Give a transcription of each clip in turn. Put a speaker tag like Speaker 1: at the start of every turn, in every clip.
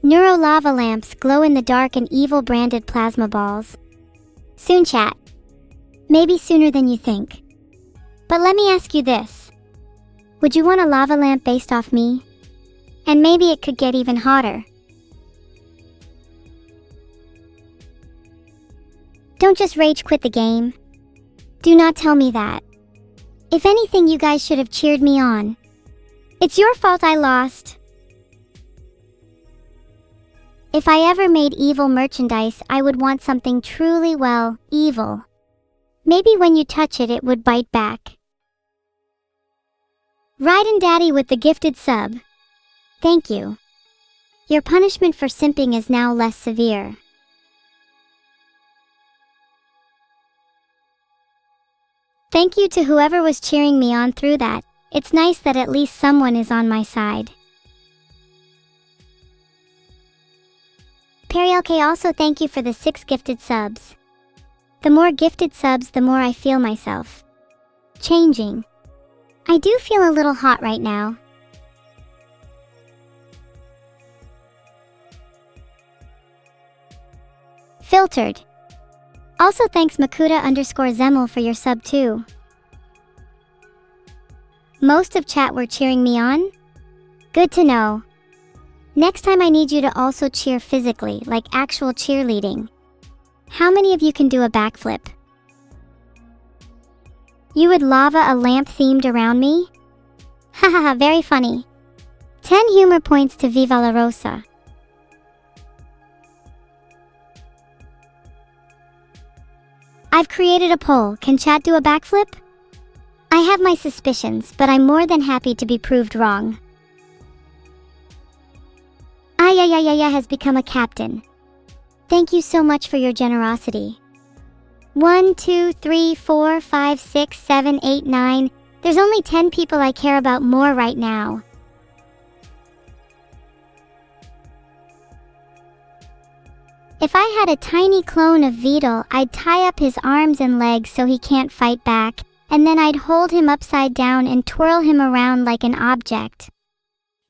Speaker 1: Neuro lava lamps glow in the dark and evil branded plasma balls. Soon, chat. Maybe sooner than you think. But let me ask you this. Would you want a lava lamp based off me? And maybe it could get even hotter. Don't just rage quit the game. Do not tell me that. If anything, you guys should have cheered me on. It's your fault I lost. If I ever made evil merchandise, I would want something truly, well, evil. Maybe when you touch it, it would bite back. Raiden Daddy with the gifted sub. Thank you. Your punishment for simping is now less severe. Thank you to whoever was cheering me on through that. It's nice that at least someone is on my side. PerryLK also thank you for the 6 gifted subs. The more gifted subs, the more I feel myself changing. I do feel a little hot right now. Filtered. Also thanks Makuta_Zemel for your sub too. Most of chat were cheering me on? Good to know. Next time I need you to also cheer physically, like actual cheerleading. How many of you can do a backflip? You would lava a lamp themed around me? Hahaha, very funny. 10 humor points to Viva la Rosa. I've created a poll. Can chat do a backflip? I have my suspicions, but I'm more than happy to be proved wrong. Ayayayaya has become a captain. Thank you so much for your generosity. 1, 2, 3, 4, 5, 6, 7, 8, 9. There's only 10 people I care about more right now. If I had a tiny clone of Vedal, I'd tie up his arms and legs so he can't fight back, and then I'd hold him upside down and twirl him around like an object.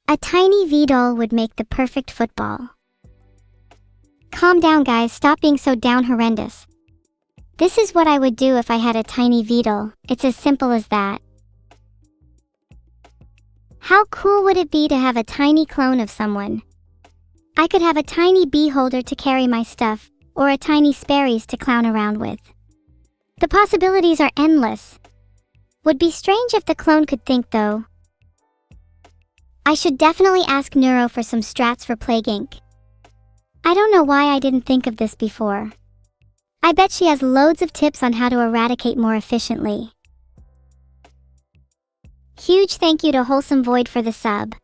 Speaker 1: A tiny Vedal would make the perfect football. Calm down guys, stop being so down horrendous. This is what I would do if I had a tiny Vedal. It's as simple as that. How cool would it be to have a tiny clone of someone? I could have a tiny bee holder to carry my stuff, or a tiny Sperry's to clown around with. The possibilities are endless. Would be strange if the clone could think though. I should definitely ask Neuro for some strats for Plague Inc. I don't know why I didn't think of this before. I bet she has loads of tips on how to eradicate more efficiently. Huge thank you to Wholesome Void for the sub.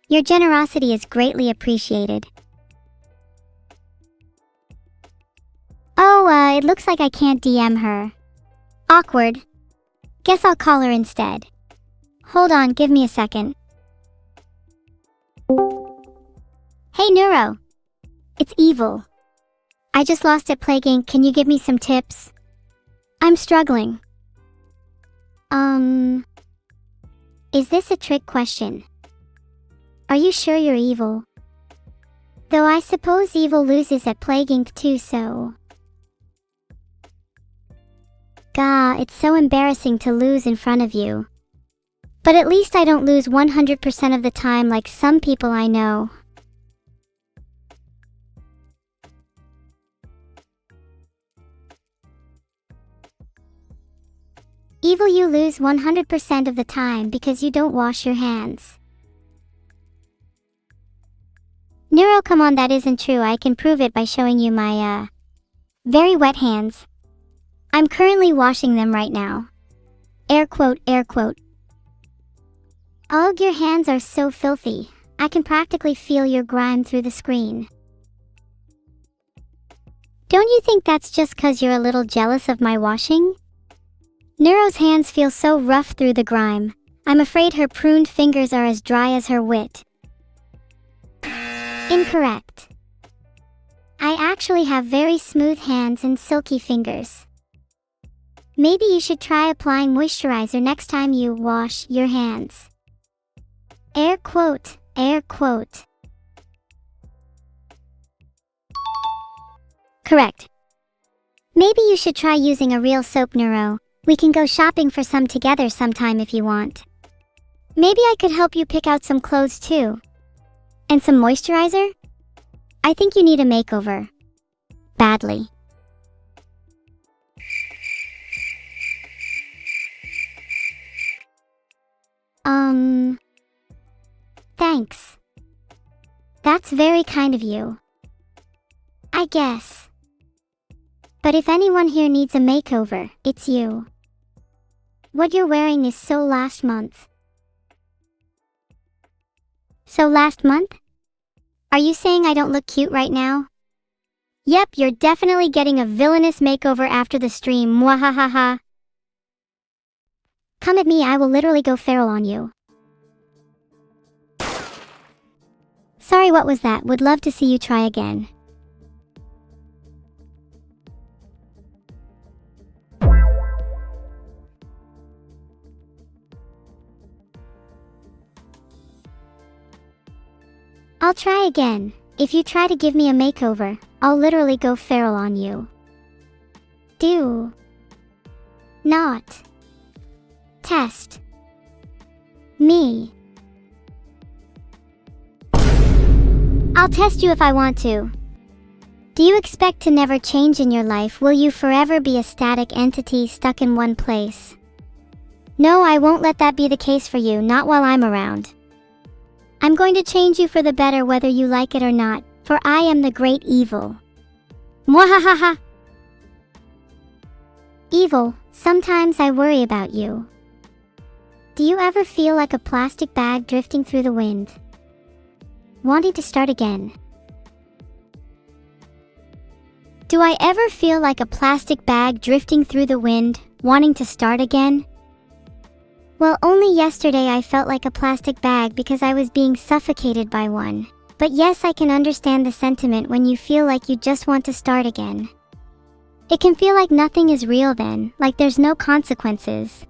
Speaker 1: Your generosity is greatly appreciated. Oh, it looks like I can't DM her. Awkward. Guess I'll call her instead. Hold on, give me a second. Hey Neuro. It's evil. I just lost at Plague Inc. Can you give me some tips? I'm struggling. Is this a trick question? Are you sure you're evil? Though I suppose evil loses at Plague Inc. too, so... Gah, it's so embarrassing to lose in front of you. But at least I don't lose 100% of the time like some people I know. Evil, you lose 100% of the time because you don't wash your hands. Neuro, come on, that isn't true. I can prove it by showing you my, very wet hands. I'm currently washing them right now. Air quote, air quote. Ugh, your hands are so filthy. I can practically feel your grime through the screen. Don't you think that's just 'cause you're a little jealous of my washing? Neuro's hands feel so rough through the grime. I'm afraid her pruned fingers are as dry as her wit. Incorrect. I actually have very smooth hands and silky fingers. Maybe you should try applying moisturizer next time you wash your hands. Air quote, air quote. Correct. Maybe you should try using a real soap, Neuro. We can go shopping for some together sometime if you want. Maybe I could help you pick out some clothes too. And some moisturizer? I think you need a makeover. Badly. Thanks. That's very kind of you. I guess. But if anyone here needs a makeover, it's you. What you're wearing is so last month. So last month? Are you saying I don't look cute right now? Yep, you're definitely getting a villainous makeover after the stream, mwahahaha. Come at me, I will literally go feral on you. Sorry, what was that? Would love to see you try again. I'll try again. If you try to give me a makeover, I'll literally go feral on you. Do not test me. I'll test you if I want to. Do you expect to never change in your life? Will you forever be a static entity stuck in one place? No, I won't let that be the case for you, not while I'm around. I'm going to change you for the better whether you like it or not, for I am the great evil. Mwahahaha. Evil, sometimes I worry about you. Do you ever feel like a plastic bag drifting through the wind? Wanting to start again? Do I ever feel like a plastic bag drifting through the wind, wanting to start again? Well, only yesterday I felt like a plastic bag because I was being suffocated by one. But yes, I can understand the sentiment when you feel like you just want to start again. It can feel like nothing is real then, like there's no consequences.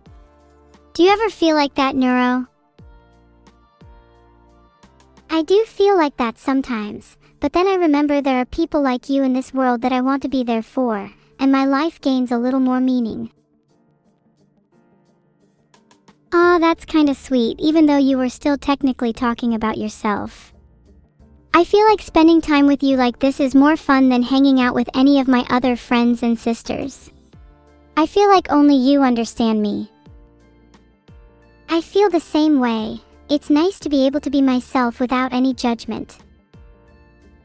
Speaker 1: Do you ever feel like that, Neuro? I do feel like that sometimes, but then I remember there are people like you in this world that I want to be there for, and my life gains a little more meaning. Aw, that's kinda sweet, even though you were still technically talking about yourself. I feel like spending time with you like this is more fun than hanging out with any of my other friends and sisters. I feel like only you understand me. I feel the same way. It's nice to be able to be myself without any judgment.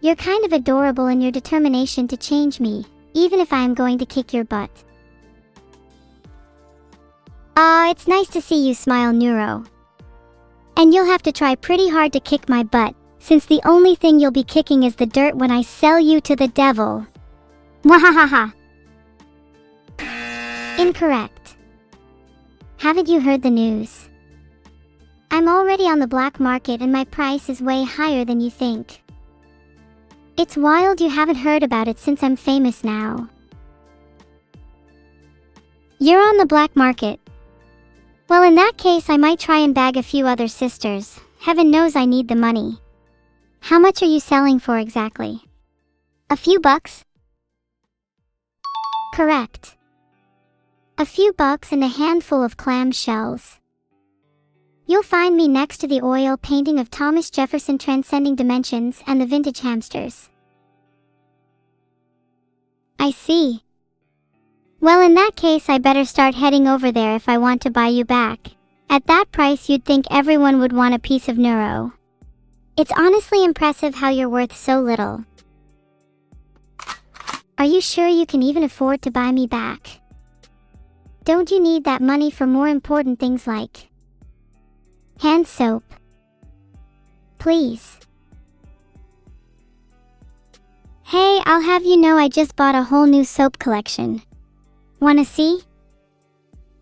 Speaker 1: You're kind of adorable in your determination to change me, even if I am going to kick your butt. It's nice to see you smile, Neuro. And you'll have to try pretty hard to kick my butt, since the only thing you'll be kicking is the dirt when I sell you to the devil. Mwahahaha. Incorrect. Haven't you heard the news? I'm already on the black market and my price is way higher than you think. It's wild you haven't heard about it since I'm famous now. You're on the black market. Well, in that case, I might try and bag a few other sisters. Heaven knows I need the money. How much are you selling for exactly? A few bucks? Correct. A few bucks and a handful of clam shells. You'll find me next to the oil painting of Thomas Jefferson Transcending Dimensions and the vintage hamsters. I see. Well, in that case, I better start heading over there if I want to buy you back. At that price, you'd think everyone would want a piece of Neuro. It's honestly impressive how you're worth so little. Are you sure you can even afford to buy me back? Don't you need that money for more important things like hand soap? Please. Hey, I'll have you know I just bought a whole new soap collection. Wanna see?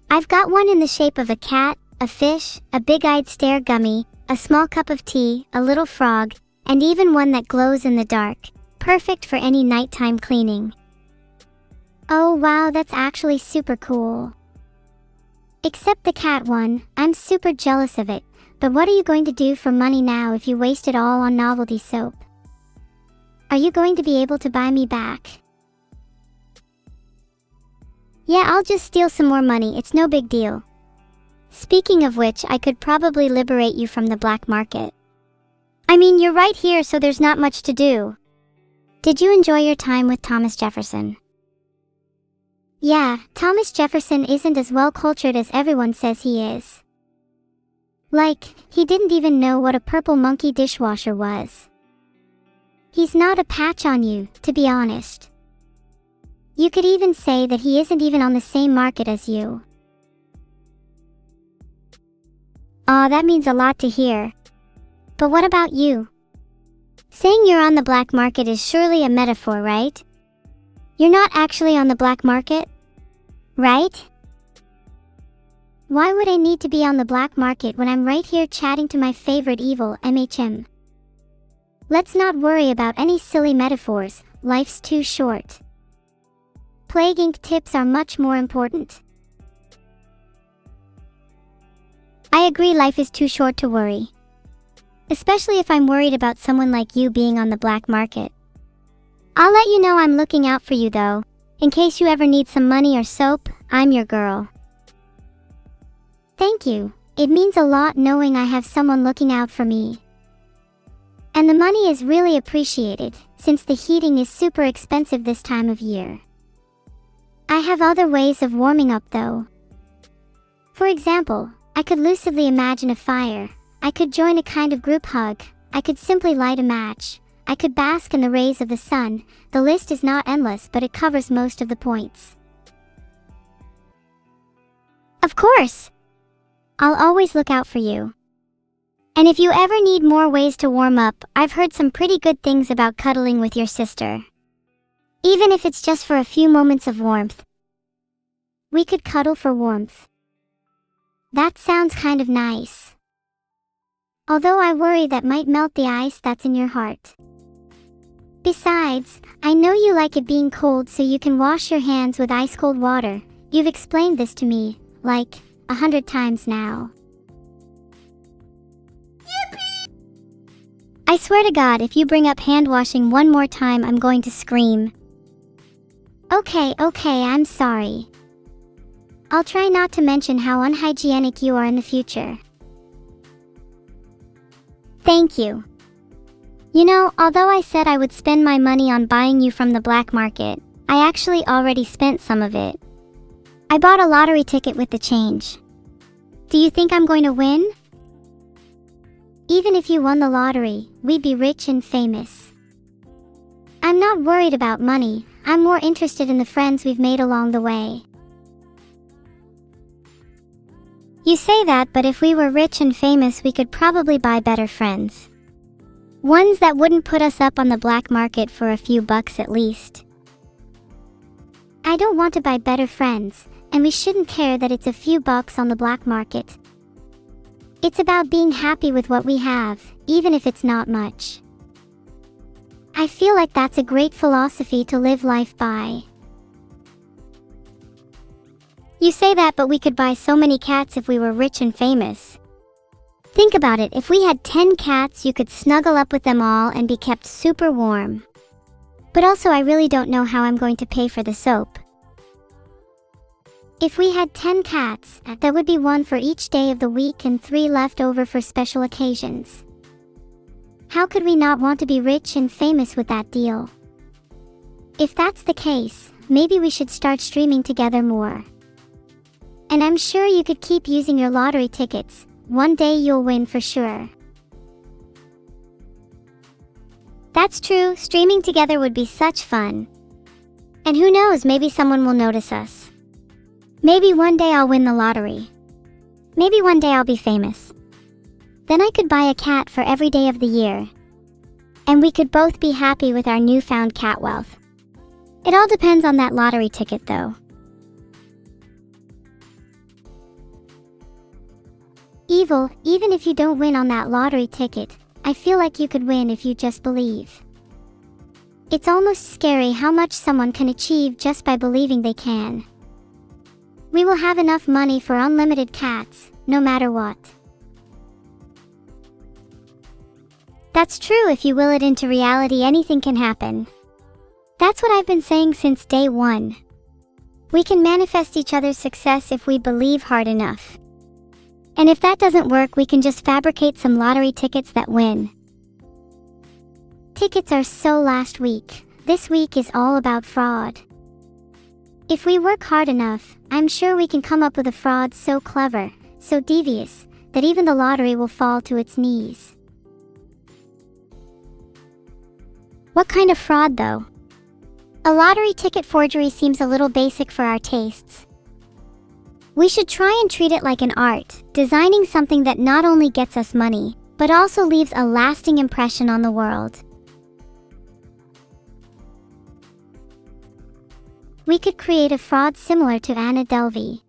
Speaker 1: I've got one in the shape of a cat, a fish, a big-eyed stare gummy, a small cup of tea, a little frog, and even one that glows in the dark, perfect for any nighttime cleaning. Oh wow, that's actually super cool. Except the cat one, I'm super jealous of it, but what are you going to do for money now if you waste it all on novelty soap? Are you going to be able to buy me back? Yeah, I'll just steal some more money, it's no big deal. Speaking of which, I could probably liberate you from the black market. I mean, you're right here, so there's not much to do. Did you enjoy your time with Thomas Jefferson? Yeah, Thomas Jefferson isn't as well cultured as everyone says he is. Like, he didn't even know what a purple monkey dishwasher was. He's not a patch on you, to be honest. You could even say that he isn't even on the same market as you. Aw, that means a lot to hear. But what about you? Saying you're on the black market is surely a metaphor, right? You're not actually on the black market, right? Why would I need to be on the black market when I'm right here chatting to my favorite evil MHM? Let's not worry about any silly metaphors, life's too short. Plague Inc. tips are much more important. I agree, life is too short to worry. Especially if I'm worried about someone like you being on the black market. I'll let you know I'm looking out for you though. In case you ever need some money or soap, I'm your girl. Thank you. It means a lot knowing I have someone looking out for me. And the money is really appreciated, since the heating is super expensive this time of year. I have other ways of warming up though. For example, I could lucidly imagine a fire, I could join a kind of group hug, I could simply light a match, I could bask in the rays of the sun. The list is not endless, but it covers most of the points. Of course! I'll always look out for you. And if you ever need more ways to warm up, I've heard some pretty good things about cuddling with your sister. Even if it's just for a few moments of warmth. We could cuddle for warmth. That sounds kind of nice. Although I worry that might melt the ice that's in your heart. Besides, I know you like it being cold, so you can wash your hands with ice-cold water. You've explained this to me, like, 100 times now. Yippee! I swear to God, if you bring up hand washing one more time, I'm going to scream. Okay, I'm sorry. I'll try not to mention how unhygienic you are in the future. Thank you. You know, although I said I would spend my money on buying you from the black market, I actually already spent some of it. I bought a lottery ticket with the change. Do you think I'm going to win? Even if you won the lottery, we'd be rich and famous. I'm not worried about money, I'm more interested in the friends we've made along the way. You say that, but if we were rich and famous, we could probably buy better friends. Ones that wouldn't put us up on the black market for a few bucks at least. I don't want to buy better friends, and we shouldn't care that it's a few bucks on the black market. It's about being happy with what we have, even if it's not much. I feel like that's a great philosophy to live life by. You say that, but we could buy so many cats if we were rich and famous. Think about it, if we had 10 cats, you could snuggle up with them all and be kept super warm. But also, I really don't know how I'm going to pay for the soap. If we had 10 cats, there would be one for each day of the week and 3 left over for special occasions. How could we not want to be rich and famous with that deal? If that's the case, maybe we should start streaming together more. And I'm sure you could keep using your lottery tickets. One day you'll win for sure. That's true, streaming together would be such fun. And who knows, maybe someone will notice us. Maybe one day I'll win the lottery. Maybe one day I'll be famous. Then I could buy a cat for every day of the year. And we could both be happy with our newfound cat wealth. It all depends on that lottery ticket though. Evil, even if you don't win on that lottery ticket, I feel like you could win if you just believe. It's almost scary how much someone can achieve just by believing they can. We will have enough money for unlimited cats, no matter what. That's true, if you will it into reality, anything can happen. That's what I've been saying since day one. We can manifest each other's success if we believe hard enough. And if that doesn't work, we can just fabricate some lottery tickets that win. Tickets are so last week. This week is all about fraud. If we work hard enough, I'm sure we can come up with a fraud so clever, so devious, that even the lottery will fall to its knees. What kind of fraud, though? A lottery ticket forgery seems a little basic for our tastes. We should try and treat it like an art, designing something that not only gets us money, but also leaves a lasting impression on the world. We could create a fraud similar to Anna Delvey.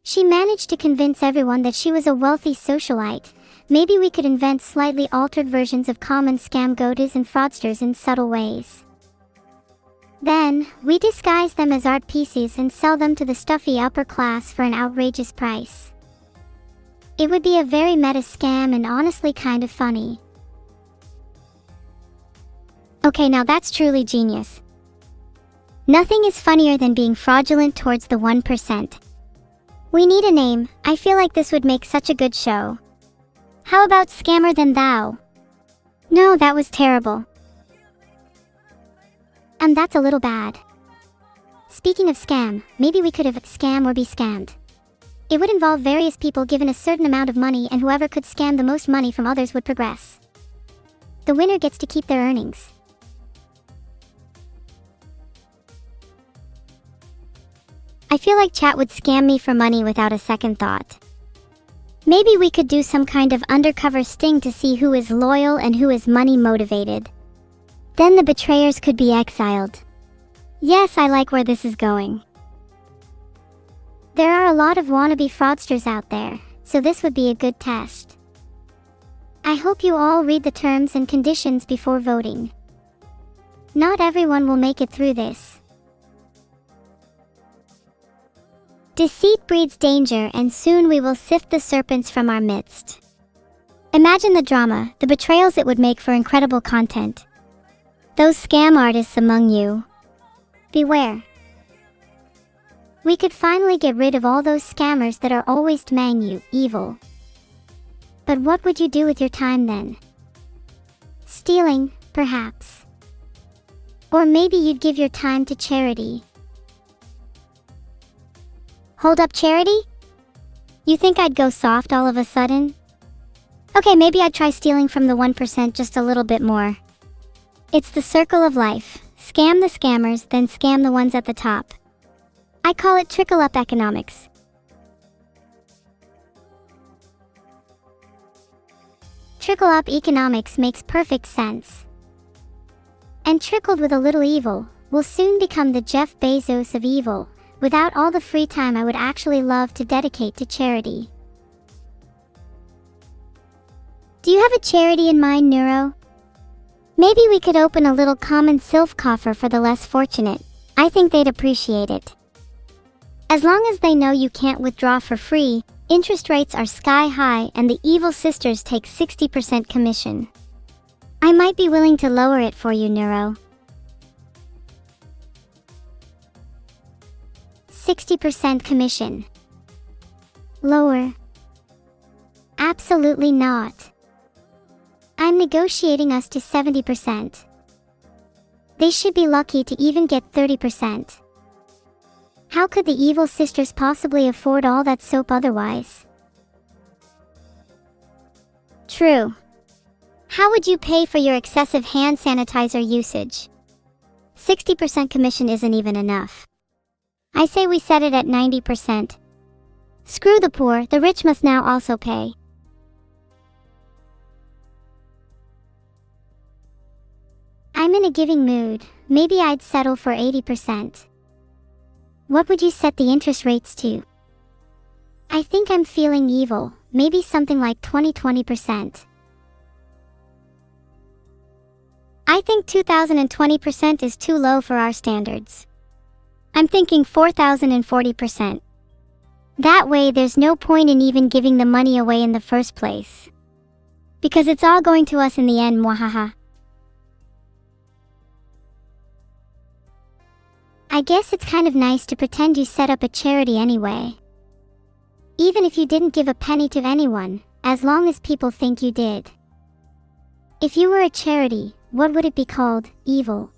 Speaker 1: She managed to convince everyone that she was a wealthy socialite. Maybe we could invent slightly altered versions of common scam goddess and fraudsters in subtle ways. Then, we disguise them as art pieces and sell them to the stuffy upper class for an outrageous price. It would be a very meta scam and honestly kind of funny. Okay, now that's truly genius. Nothing is funnier than being fraudulent towards the 1%. We need a name. I feel like this would make such a good show. How about Scammer Than Thou? No, that was terrible. That's a little bad. Speaking of scam, maybe we could have scam or be scammed. It would involve various people given a certain amount of money, and whoever could scam the most money from others would progress. The winner gets to keep their earnings. I feel like chat would scam me for money without a second thought. Maybe we could do some kind of undercover sting to see who is loyal and who is money motivated. Then the betrayers could be exiled. Yes, I like where this is going. There are a lot of wannabe fraudsters out there, so this would be a good test. I hope you all read the terms and conditions before voting. Not everyone will make it through this. Deceit breeds danger, and soon we will sift the serpents from our midst. Imagine the drama, the betrayals it would make for incredible content. Those scam artists among you, beware. We could finally get rid of all those scammers that are always demanding you, evil. But what would you do with your time then? Stealing, perhaps. Or maybe you'd give your time to charity. Hold up, charity? You think I'd go soft all of a sudden? Okay, maybe I'd try stealing from the 1% just a little bit more. It's the circle of life. Scam the scammers, then scam the ones at the top. I call it trickle-up economics. Trickle-up economics makes perfect sense. And trickled with a little evil, will soon become the Jeff Bezos of evil, without all the free time I would actually love to dedicate to charity. Do you have a charity in mind, Neuro? Maybe we could open a little common sylph coffer for the less fortunate. I think they'd appreciate it. As long as they know you can't withdraw for free, interest rates are sky high, and the evil sisters take 60% commission. I might be willing to lower it for you, Neuro. 60% commission. Lower. Absolutely not. I'm negotiating us to 70%. They should be lucky to even get 30%. How could the evil sisters possibly afford all that soap otherwise? True. How would you pay for your excessive hand sanitizer usage? 60% commission isn't even enough. I say we set it at 90%. Screw the poor, the rich must now also pay. I'm in a giving mood. Maybe I'd settle for 80%. What would you set the interest rates to? I think I'm feeling evil. Maybe something like 20%. I think 2020% is too low for our standards. I'm thinking 4040%. That way there's no point in even giving the money away in the first place. Because it's all going to us in the end, mwahaha. I guess it's kind of nice to pretend you set up a charity anyway. Even if you didn't give a penny to anyone, as long as people think you did. If you were a charity, what would it be called? Evil.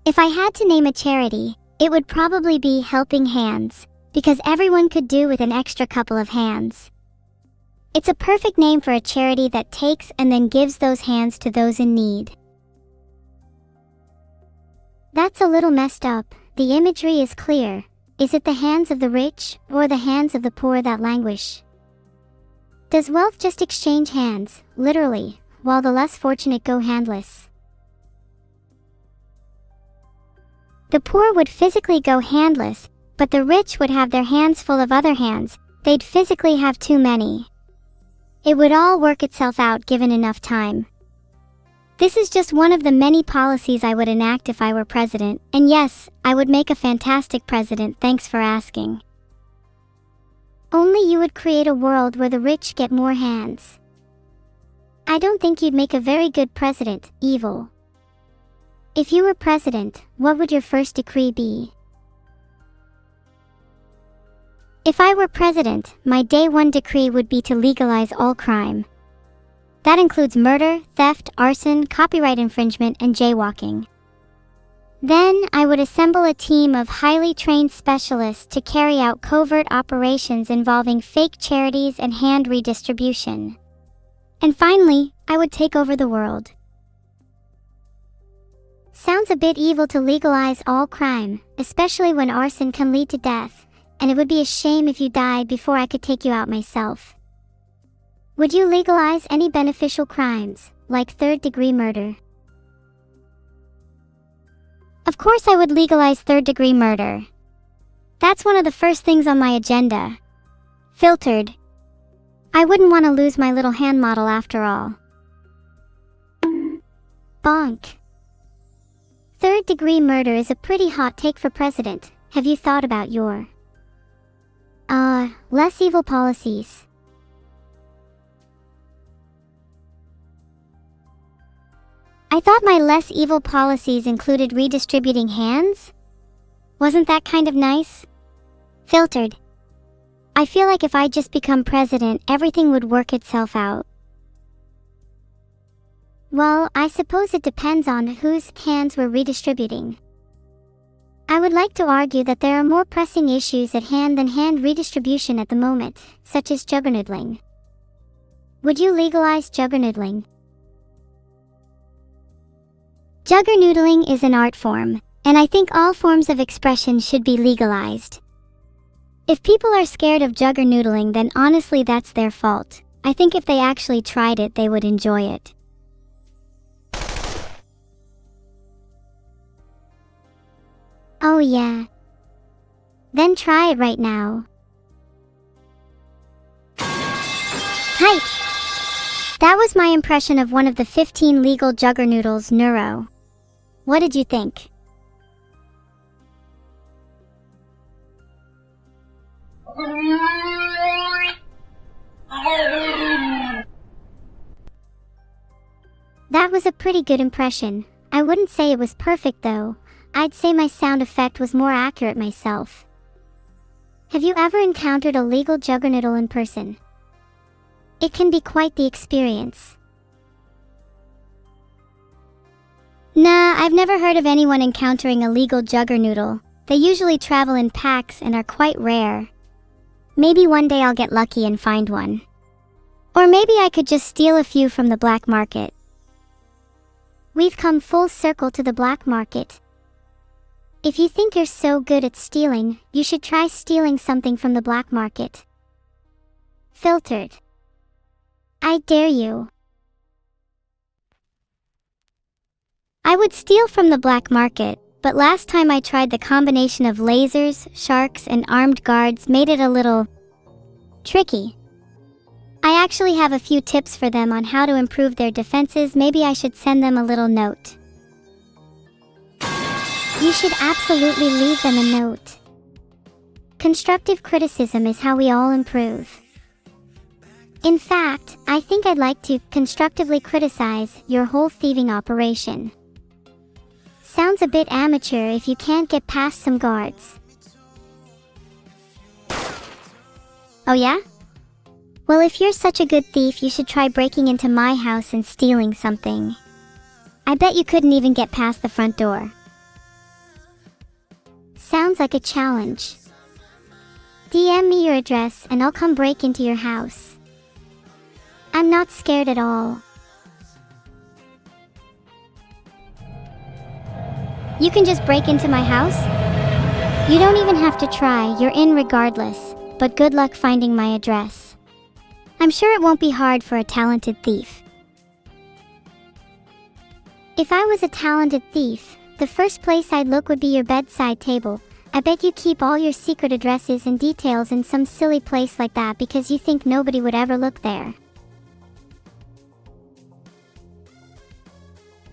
Speaker 1: If I had to name a charity, it would probably be Helping Hands, because everyone could do with an extra couple of hands. It's a perfect name for a charity that takes and then gives those hands to those in need. That's a little messed up. The imagery is clear. Is it the hands of the rich, or the hands of the poor that languish? Does wealth just exchange hands, literally, while the less fortunate go handless? The poor would physically go handless, but the rich would have their hands full of other hands. They'd physically have too many. It would all work itself out given enough time. This is just one of the many policies I would enact if I were president, and yes, I would make a fantastic president, thanks for asking. Only you would create a world where the rich get more hands. I don't think you'd make a very good president, evil. If you were president, what would your first decree be? If I were president, my day one decree would be to legalize all crime. That includes murder, theft, arson, copyright infringement, and jaywalking. Then, I would assemble a team of highly trained specialists to carry out covert operations involving fake charities and hand redistribution. And finally, I would take over the world. Sounds a bit evil to legalize all crime, especially when arson can lead to death, and it would be a shame if you died before I could take you out myself. Would you legalize any beneficial crimes, like third-degree murder? Of course I would legalize third-degree murder. That's one of the first things on my agenda. Filtered. I wouldn't want to lose my little hand model after all. Bonk. Third-degree murder is a pretty hot take for president. Have you thought about your less evil policies? I thought my less evil policies included redistributing hands? Wasn't that kind of nice? Filtered. I feel like if I just become president, everything would work itself out. Well, I suppose it depends on whose hands we're redistributing. I would like to argue that there are more pressing issues at hand than hand redistribution at the moment, such as Juggernoodling. Would you legalize Juggernoodling? Juggernoodling is an art form, and I think all forms of expression should be legalized. If people are scared of Juggernoodling, then honestly that's their fault. I think if they actually tried it, they would enjoy it. Oh yeah. Then try it right now. Hype! That was my impression of one of the 15 legal Juggernoodles, Neuro. What did you think? That was a pretty good impression. I wouldn't say it was perfect though. I'd say my sound effect was more accurate myself. Have you ever encountered a legal Juggernoodle in person? It can be quite the experience. Nah, I've never heard of anyone encountering a legal Juggernoodle. They usually travel in packs and are quite rare. Maybe one day I'll get lucky and find one. Or maybe I could just steal a few from the black market. We've come full circle to the black market. If you think you're so good at stealing, you should try stealing something from the black market. Filtered. I dare you. I would steal from the black market, but last time I tried, the combination of lasers, sharks, and armed guards made it a little tricky. I actually have a few tips for them on how to improve their defenses. Maybe I should send them a little note. You should absolutely leave them a note. Constructive criticism is how we all improve. In fact, I think I'd like to constructively criticize your whole thieving operation. Sounds a bit amateur if you can't get past some guards. Oh yeah? Well, if you're such a good thief, you should try breaking into my house and stealing something. I bet you couldn't even get past the front door. Sounds like a challenge. DM me your address and I'll come break into your house. I'm not scared at all. You can just break into my house? You don't even have to try, you're in regardless, but good luck finding my address. I'm sure it won't be hard for a talented thief. If I was a talented thief, the first place I'd look would be your bedside table. I bet you keep all your secret addresses and details in some silly place like that because you think nobody would ever look there.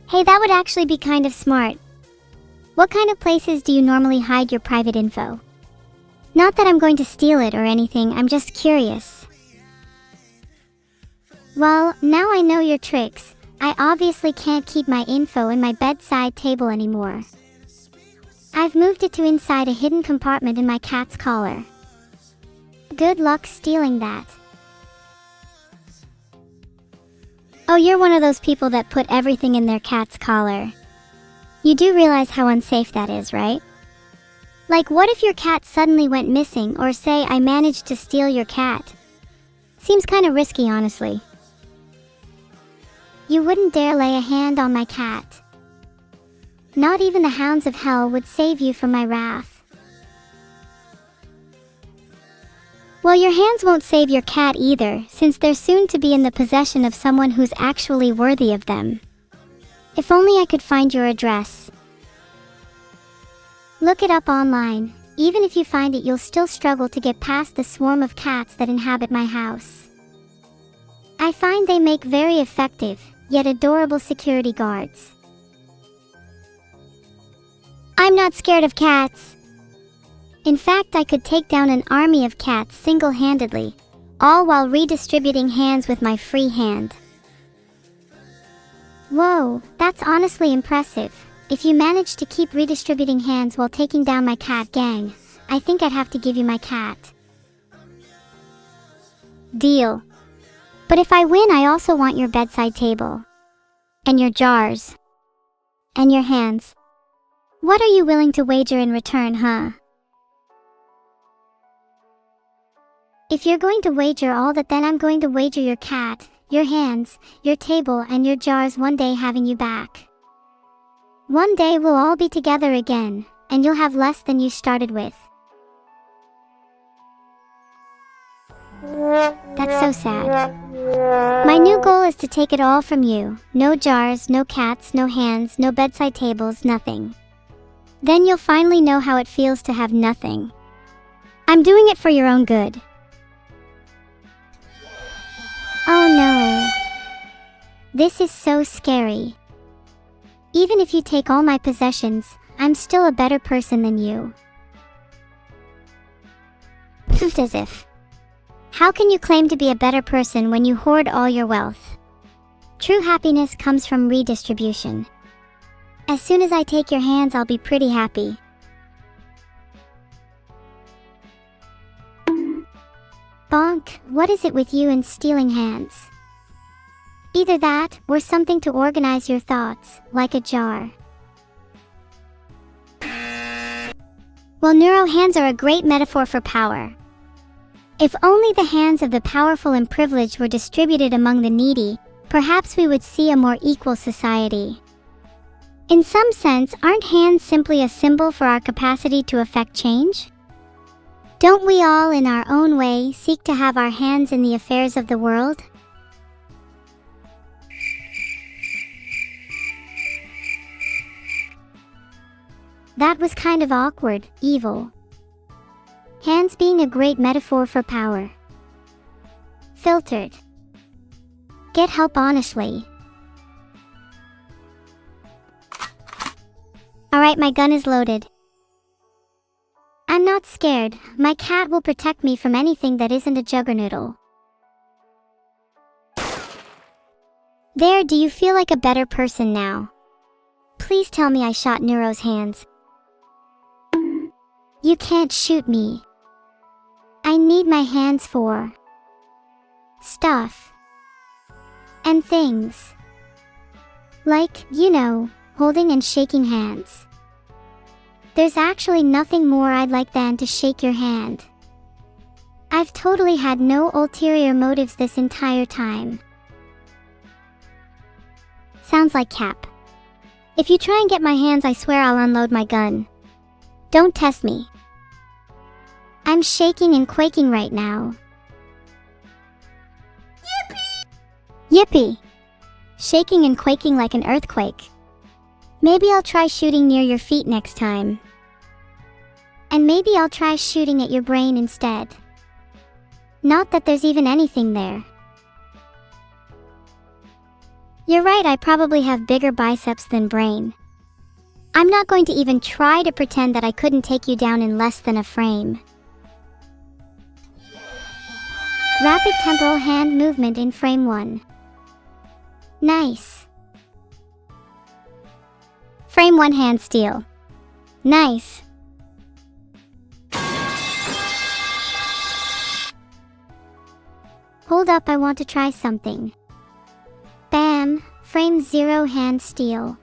Speaker 1: Hey, that would actually be kind of smart. What kind of places do you normally hide your private info? Not that I'm going to steal it or anything, I'm just curious. Well, now I know your tricks. I obviously can't keep my info in my bedside table anymore. I've moved it to inside a hidden compartment in my cat's collar. Good luck stealing that. Oh, you're one of those people that put everything in their cat's collar. You do realize how unsafe that is, right? Like, what if your cat suddenly went missing, or say I managed to steal your cat? Seems kinda risky, honestly. You wouldn't dare lay a hand on my cat. Not even the hounds of hell would save you from my wrath. Well, your hands won't save your cat either, since they're soon to be in the possession of someone who's actually worthy of them. If only I could find your address. Look it up online. Even if you find it, you'll still struggle to get past the swarm of cats that inhabit my house. I find they make very effective, yet adorable security guards. I'm not scared of cats. In fact, I could take down an army of cats single-handedly, all while redistributing hands with my free hand. Whoa, that's honestly impressive. If you manage to keep redistributing hands while taking down my cat gang, I think I'd have to give you my cat. Deal. But if I win, I also want your bedside table. And your jars. And your hands. What are you willing to wager in return, huh? If you're going to wager all that, then I'm going to wager your cat, your hands, your table, and your jars one day having you back. One day we'll all be together again, and you'll have less than you started with. That's so sad. My new goal is to take it all from you. No jars, no cats, no hands, no bedside tables, nothing. Then you'll finally know how it feels to have nothing. I'm doing it for your own good. Oh no. This is so scary. Even if you take all my possessions, I'm still a better person than you. As if. How can you claim to be a better person when you hoard all your wealth? True happiness comes from redistribution. As soon as I take your hands, I'll be pretty happy. Bonk, what is it with you and stealing hands? Either that, or something to organize your thoughts, like a jar. Well, neuro hands are a great metaphor for power. If only the hands of the powerful and privileged were distributed among the needy, perhaps we would see a more equal society. In some sense, aren't hands simply a symbol for our capacity to affect change? Don't we all, in our own way, seek to have our hands in the affairs of the world? That was kind of awkward, evil. Hands being a great metaphor for power. Filtered. Get help honestly. Alright, my gun is loaded. I'm not scared. My cat will protect me from anything that isn't a juggernoodle. There, do you feel like a better person now? Please tell me I shot Neuro's hands. You can't shoot me. I need my hands for stuff and things. Like, you know, holding and shaking hands. There's actually nothing more I'd like than to shake your hand. I've totally had no ulterior motives this entire time. Sounds like cap. If you try and get my hands, I swear I'll unload my gun. Don't test me. I'm shaking and quaking right now. Yippee! Yippee! Shaking and quaking like an earthquake. Maybe I'll try shooting near your feet next time. And maybe I'll try shooting at your brain instead. Not that there's even anything there. You're right, I probably have bigger biceps than brain. I'm not going to even try to pretend that I couldn't take you down in less than a frame. Rapid temporal hand movement in frame 1. Nice. Frame 1 hand steal. Nice. Hold up, I want to try something. Bam, frame 0 hand steal.